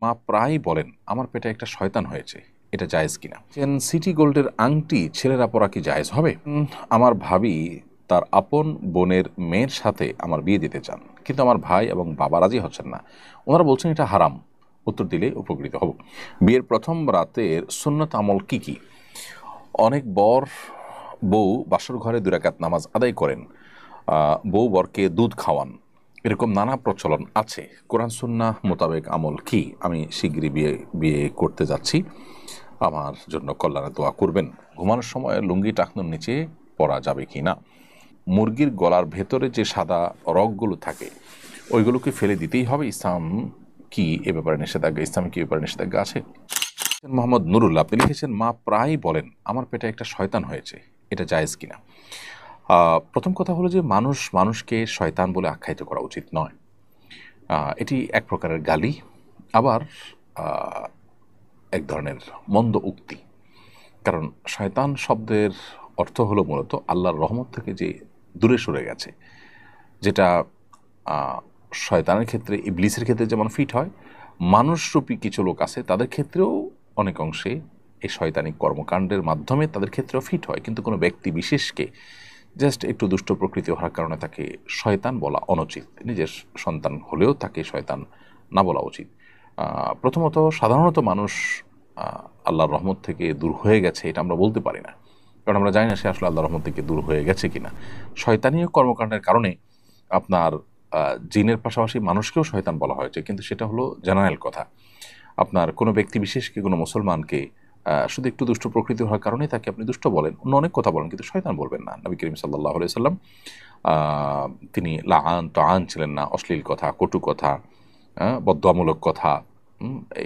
মা প্রায়ই বলেন আমার পেটে একটা শয়তান হয়েছে, এটা জায়েজ কিনা। সিটি গোল্ডের আংটি ছেলেরা পরা কি জায়েজ হবে? আমার ভাবি তার আপন বোনের মেয়ের সাথে আমার বিয়ে দিতে চান, কিন্তু আমার ভাই এবং বাবা রাজি হচ্ছেন না। ওনারা বলছেন এটা হারাম। উত্তর দিলে উপকৃত হব। বিয়ের প্রথম রাতের সুন্নত আমল কি কি? অনেক বর বউ বাসর ঘরে 2 রাকাত নামাজ আদায় করেন, বউ বরকে দুধ খাওয়ান, এরকম নানা প্রচলন আছে। কোরআন সুন্নাহ মোতাবেক আমল কি? আমি শিগগিরই বিয়ে বিয়ে করতে যাচ্ছি, আমার জন্য কল্যাণে দোয়া করবেন। ঘুমানোর সময় লুঙ্গি টাকনুর নিচে পরা যাবে কি না? মুরগির গলার ভেতরে যে সাদা রগগুলো থাকে ওইগুলোকে ফেলে দিতেই হবে? ইসলাম কি এ ব্যাপারে নিষেধাজ্ঞা ইসলামে কি এ ব্যাপারে নিষেধাজ্ঞা আছে? মোহাম্মদ নুরুল্লাহ, আপনি লিখেছেন মা প্রায়ই বলেন আমার পেটে একটা শয়তান হয়েছে, এটা জায়েজ কিনা। প্রথম কথা হলো যে মানুষকে শয়তান বলে আখ্যায়িত করা উচিত নয়। এটি এক প্রকারের গালি, আবার এক ধরনের মন্দ উক্তি। কারণ শয়তান শব্দের অর্থ হলো মূলত আল্লাহর রহমত থেকে যে দূরে সরে গেছে, যেটা শয়তানের ক্ষেত্রে ইবলিসের ক্ষেত্রে যেমন ফিট হয়, মানুষরূপী কিছু লোক আছে তাদের ক্ষেত্রেও অনেক অংশে এই শয়তানিক কর্মকাণ্ডের মাধ্যমে তাদের ক্ষেত্রেও ফিট হয়। কিন্তু কোনো ব্যক্তি বিশেষকে জাস্ট একটু দুষ্ট প্রকৃতি হওয়ার কারণে তাকে শয়তান বলা অনুচিত। নিজের সন্তান হলেও তাকে শয়তান না বলা উচিত। প্রথমত সাধারণত মানুষ আল্লাহর রহমত থেকে দূর হয়ে গেছে এটা আমরা বলতে পারি না, কারণ আমরা জানি না সে আসলে আল্লাহর রহমত থেকে দূর হয়ে গেছে কিনা। শয়তানীয় কর্মকাণ্ডের কারণে আপনার জিনের পাশাপাশি মানুষকেও শয়তান বলা হয়েছে, কিন্তু সেটা হলো জেনারেল কথা। আপনার কোনো ব্যক্তি বিশেষকে, কোনো মুসলমানকে শুধু একটু দুষ্ট প্রকৃতি হওয়ার কারণে তাকে আপনি দুষ্ট বলেন, অন্য অনেক কথা বলেন, কিন্তু শয়তান বলবেন না। নবী করিম সাল্লাল্লাহু আলাইহি সাল্লাম তিনি লাআন তাআন ছিলেন না। অশ্লীল কথা, কটু কথা, বদদোয়ামূলক কথা,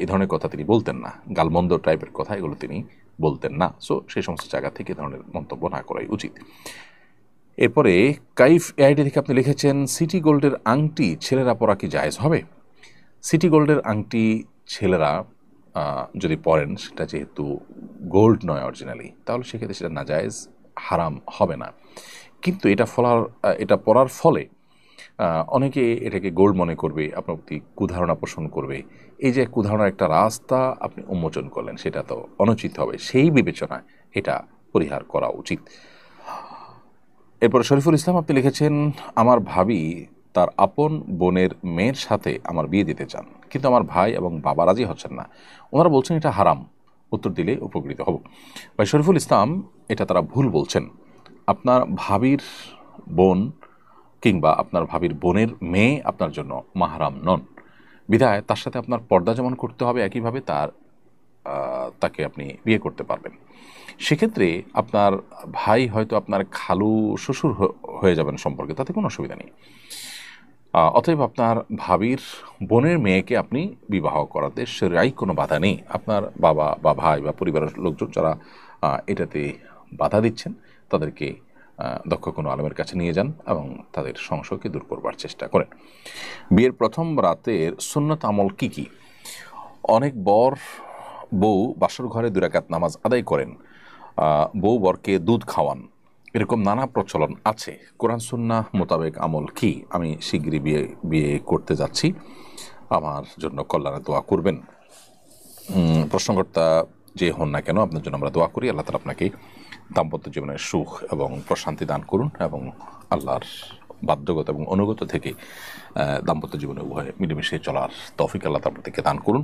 এই ধরনের কথা তিনি বলতেন না। গালমন্দ টাইপের কথা এগুলো তিনি বলতেন না। সো সেই সমস্ত জায়গা থেকে এ ধরনের মন্তব্য না করাই উচিত। এরপরে কাইফ এআইডি থেকে আপনি লিখেছেন সিটি গোল্ডের আংটি ছেলেরা পরা কি জায়েজ হবে? সিটি গোল্ডের আংটি ছেলেরা যদি পরেন, সেটা যেহেতু গোল্ড নয় অরিজিনালি, তাহলে সেক্ষেত্রে সেটা নাজায়েজ, হারাম হবে না। কিন্তু এটা পরার ফলে অনেকে এটাকে গোল্ড মনে করবে, আপনার প্রতি কুধারণা পোষণ করবে। এই যে কুধারণার একটা রাস্তা আপনি উন্মোচন করলেন, সেটা তো অনুচিত হবে। সেই বিবেচনায় এটা পরিহার করা উচিত। এরপর শরীফুল ইসলাম, আপনি লিখেছেন আমার ভাবি তার আপন বোনের মেয়ের সাথে আমার বিয়ে দিতে চান, কিন্তু আমার ভাই এবং বাবা রাজি হচ্ছেন না। ওনারা বলছেন এটা হারাম। উত্তর দিলে উপকৃত হব। ভাই শরীফুল ইসলাম, এটা তারা ভুল বলছেন। আপনার ভাবির বোন কিংবা আপনার ভাবির বোনের মেয়ে আপনার জন্য মাহরাম নন, বিধায় তার সাথে আপনার পর্দা যেমন করতে হবে, একইভাবে তাকে আপনি বিয়ে করতে পারবেন। সেক্ষেত্রে আপনার ভাই হয়তো আপনার খালু শ্বশুর হয়ে যাবেন সম্পর্কে, তাতে কোনো অসুবিধা নেই। অতএব আপনার ভাবির বোনের মেয়েকে আপনি বিবাহ করাতে সেরাই কোনো বাধা নেই। আপনার বাবা বা ভাই বা পরিবারের লোকজন যারা এটাতে বাধা দিচ্ছেন, তাদেরকে দক্ষ কোনো আলেমের কাছে নিয়ে যান এবং তাদের সংশয়কে দূর করবার চেষ্টা করেন। বিয়ের প্রথম রাতের সুন্নত আমল কি কি? অনেক বর বউ বাসর ঘরে 2 রাকাত নামাজ আদায় করেন, বউ বরকে দুধ খাওয়ান, এরকম নানা প্রচলন আছে। কোরআন সুন্নাহ মোতাবেক আমল কি? আমি শিগগিরই বিয়ে করতে যাচ্ছি, আমার জন্য কল্যাণে দোয়া করবেন। প্রশ্নকর্তা যে হন না কেন, আপনার জন্য আমরা দোয়া করি। আল্লাহ তাআলা আপনাকে দাম্পত্য জীবনের সুখ এবং প্রশান্তি দান করুন, এবং আল্লাহর বাধ্যগত এবং অনুগত থেকে দাম্পত্য জীবনে উভয়ে মিলেমিশে চলার তৌফিক আল্লাহ তাআলা আপনাদেরকে দান করুন।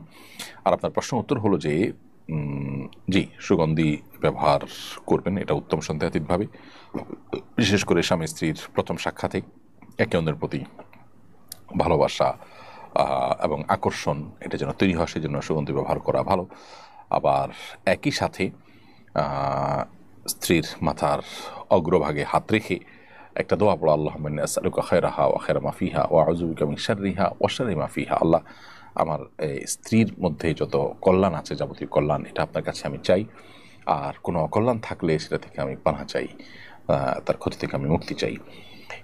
আর আপনার প্রশ্ন উত্তর হলো যে জি, সুগন্ধি ব্যবহার করবেন, এটা উত্তম সন্দেহাতীতভাবে। বিশেষ করে স্বামী স্ত্রীর প্রথম সাক্ষাতে একে অন্যের প্রতি ভালোবাসা এবং আকর্ষণ এটা যেন তৈরি হয়, সেজন্য সুগন্ধি ব্যবহার করা ভালো। আবার একই সাথে স্ত্রীর মাথার অগ্রভাগে হাত রেখে একটা দোয়া পড়া, আল্লাহুম্মা ইন্নী আসআলুকা খায়রাহা ওয়া খায়রা মা ফিহা ওয়া আউযু বিকা মিন শাররিহা ওয়া শাররি মা ফিহা। আল্লাহ, আমার স্ত্রীর মধ্যে যত কল্যাণ আছে, যাবতীয় কল্যাণ, এটা আপনার কাছে আমি চাই। আর কোনো অকল্যাণ থাকলে সেটা থেকে আমি পানাহ চাই, তার ক্ষতি থেকে আমি মুক্তি চাই।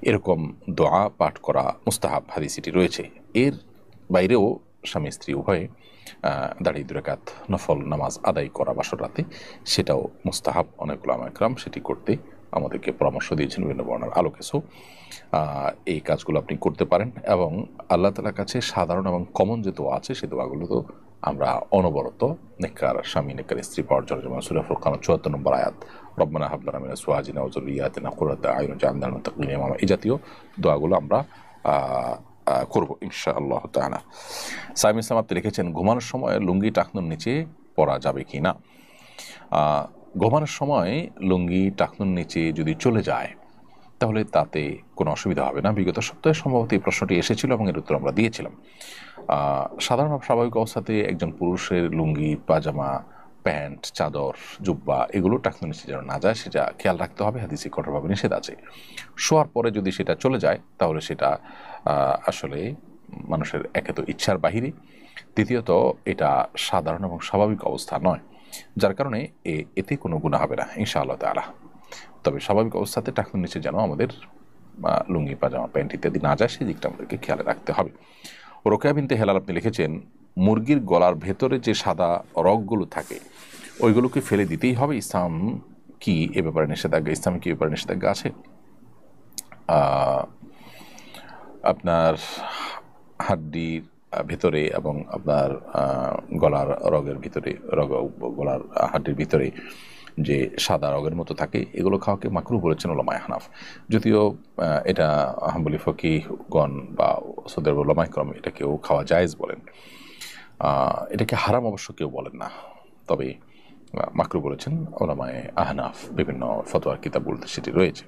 এরকম দোয়া পাঠ করা মুস্তাহাব, হাদিসটি রয়েছে। এর বাইরেও স্বামী স্ত্রী উভয়ে দাঁড়িয়ে 2 রাকাত নফল নামাজ আদায় করা বাসর রাতে, সেটাও মুস্তাহাব। অনেক উলামা ইকরাম সেটি করতে আমাদেরকে পরামর্শ দিয়েছেন বিভিন্ন বর্ণনার আলোকে। সো এই কাজগুলো আপনি করতে পারেন, এবং আল্লাহ তাআলার কাছে সাধারণ এবং কমন যে দোয়া আছে, সেই দোয়াগুলো তো আমরা অনবরত নেককার স্বামী নেককার স্ত্রী পাওয়ার জন্য, যেমন সূরা ফুরকান ৭৪ নম্বর আয়াত, রব্বানা হাব লানা মিন আজওয়াজিনা ওয়া যুররিয়্যাতিনা কুররাতা আ'ইউন ওয়াজআলনা লিল মুত্তাকিনা ইমামা, এই জাতীয় দোয়াগুলো আমরা করব ইনশাআল্লাহ তাআলা। সাইম ইসলাম আপনি লিখেছেন, ঘুমানোর সময় লুঙ্গি টাকনুর নিচে পরা যাবে কি না? ঘুমানোর সময় লুঙ্গি টাকনুর নিচে যদি চলে যায় তাহলে তাতে কোনো অসুবিধা হবে না। বিগত সপ্তাহে সম্ভবত এই প্রশ্নটি এসেছিল এবং এর উত্তর আমরা দিয়েছিলাম। সাধারণ স্বাভাবিক অবস্থাতে একজন পুরুষের লুঙ্গি, পাজামা, প্যান্ট, চাদর, জুব্বা এগুলো টাকনুর নিচে যেন না যায় সেটা খেয়াল রাখতে হবে। হাদিসে কঠোরভাবে নিষেধ আছে। শোয়ার পরে যদি সেটা চলে যায় তাহলে সেটা আসলে মানুষের একে তো ইচ্ছার বাহিরে, দ্বিতীয়ত এটা সাধারণ এবং স্বাভাবিক অবস্থা নয়, যার কারণে এতে কোনো গুনাহ হবে না ইনশাআল্লাহ তাআলা। তবে স্বাভাবিক অবস্থাতে টাকনুর নিচে যেন আমাদের লুঙ্গি, পাজামা, প্যান্ট ইত্যাদি না যায় সেই দিকটা আমাদেরকে খেয়াল রাখতে হবে। রোকেয়া বিনতে হেলাল আপনি লিখেছেন, মুরগির গলার ভেতরে যে সাদা রগগুলো থাকে ওইগুলোকে ফেলে দিতেই হবে। ইসলাম কি এ ব্যাপারে নিষেধাজ্ঞা আছে? আপনার হাড্ডির ভেতরে এবং আপনার গলার রগের ভিতরে, গলার হাড্ডির ভিতরে যে সাদা রগের মতো থাকে এগুলো খাওয়াকে মাকরুহ বলেছেন উলামায়ে হানাফ। যদিও এটা হাম্বলি ফকিহগণ বা সৌদের উলামায়ে কেরাম এটাকেও খাওয়া জায়েজ বলেন, এটাকে হারাম অবশ্য কেউ বলেন না, তবে মাকরুহ বলেছেন উলামায়ে আহনাফ। বিভিন্ন ফতোয়ার কিতাবগুলোতে সেটি রয়েছে।